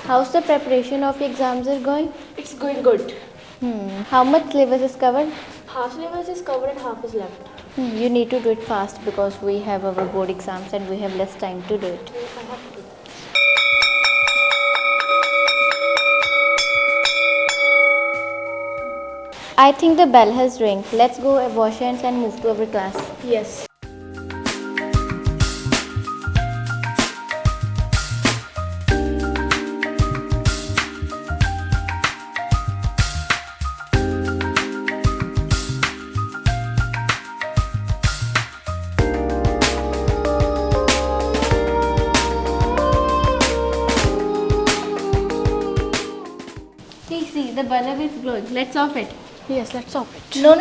How's the preparation of your exams are going? It's going good. How much syllabus is covered? Half syllabus is covered and half is left. You need to do it fast because we have our board exams and we have less time to do it. I have to do. I think the bell has rang. Let's go wash hands and move to our class. Yes. See, the bulb is glowing. Let's off it. Yes, let's off it. No.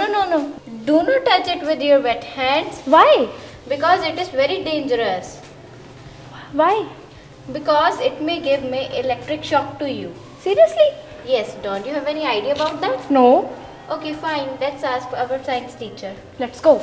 Do not touch it with your wet hands. Why? Because it is very dangerous. Why? Because it may give me electric shock to you. Seriously? Yes, don't you have any idea about that? No. Okay, fine. Let's ask our science teacher. Let's go.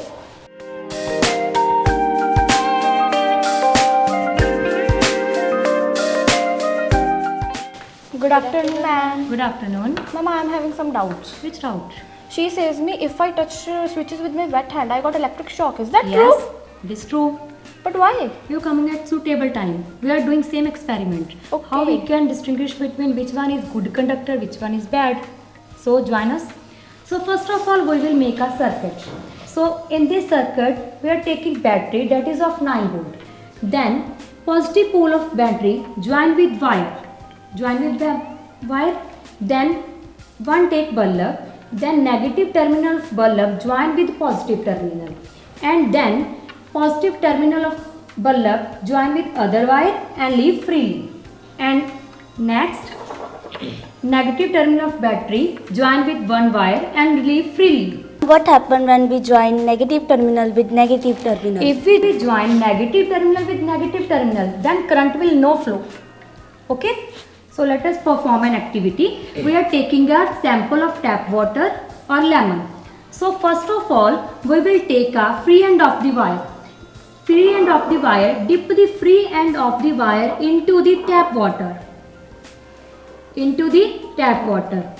Good afternoon, ma'am. Good afternoon. Ma'am, I am having some doubts. Which route? She says me if I touch switches with my wet hand, I got electric shock. Is that Yes, true? it is true. But why? You're coming at suitable time. We are doing same experiment. Okay. How we can distinguish between which one is good conductor, which one is bad. So join us. So first of all, we will make a circuit. So in this circuit, we are taking battery that is of 9 volt. Then positive pole of battery join with wire. Join with the wire. Then one take bulb. Then negative terminal of bulb join with positive terminal. And then positive terminal of bulb join with other wire and leave freely. And next negative terminal of battery join with one wire and leave freely. What happens when we join negative terminal with negative terminal? If we join negative terminal with negative terminal, then current will no flow. Okay? So let us perform an activity. We are taking a sample of tap water or lemon. So first of all, we will take a free end of the wire. Free end of the wire, dip the free end of the wire into the tap water. Into the tap water.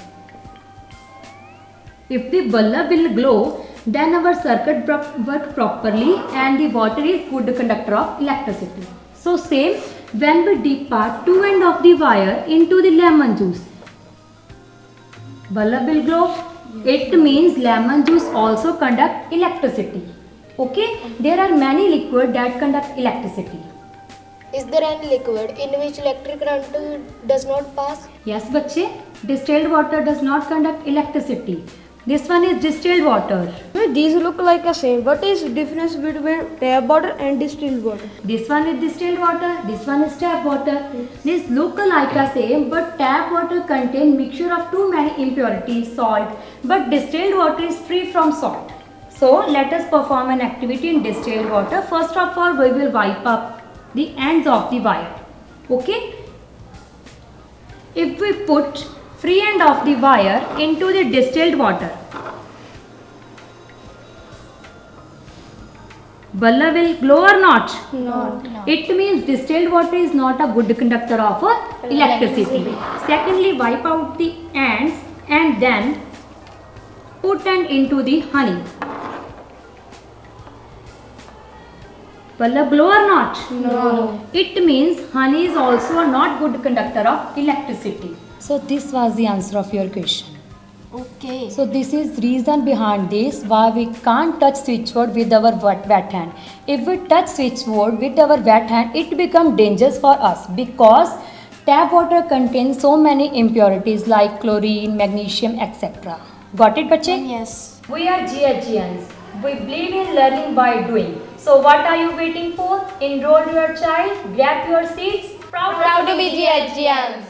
If the bulb will glow, then our circuit work properly and the water is good conductor of electricity. So same when we dip our two end of the wire into the lemon juice. Bulb will glow. It means lemon juice also conduct electricity. Okay? There are many liquid that conduct electricity. Is there any liquid in which electric current does not pass? Yes, bachche. Distilled water does not conduct electricity. This one is distilled water. These look like the same. What is the difference between tap water and distilled water? This one is distilled water, this one is tap water. These look like the same, but tap water contain mixture of too many impurities, salt, but distilled water is free from salt. So let us perform an activity in distilled water. First of all, we will wipe up the ends of the wire. Okay? If we put free end of the wire into the distilled water, bulb will glow or not? No. It means distilled water is not a good conductor of electricity. Secondly, wipe out the ends and then put end into the honey. Bulb glow or not? No. It means honey is also a not good conductor of electricity. So this was the answer of your question. Okay. So this is reason behind this why we can't touch switchboard with our wet hand. If we touch switchboard with our wet hand, it becomes dangerous for us because tap water contains so many impurities like chlorine, magnesium, etc. Got it, bache? Yes. We are GHGNs. We believe in learning by doing. So what are you waiting for? Enroll your child, grab your seats. Proud to be GHGNs.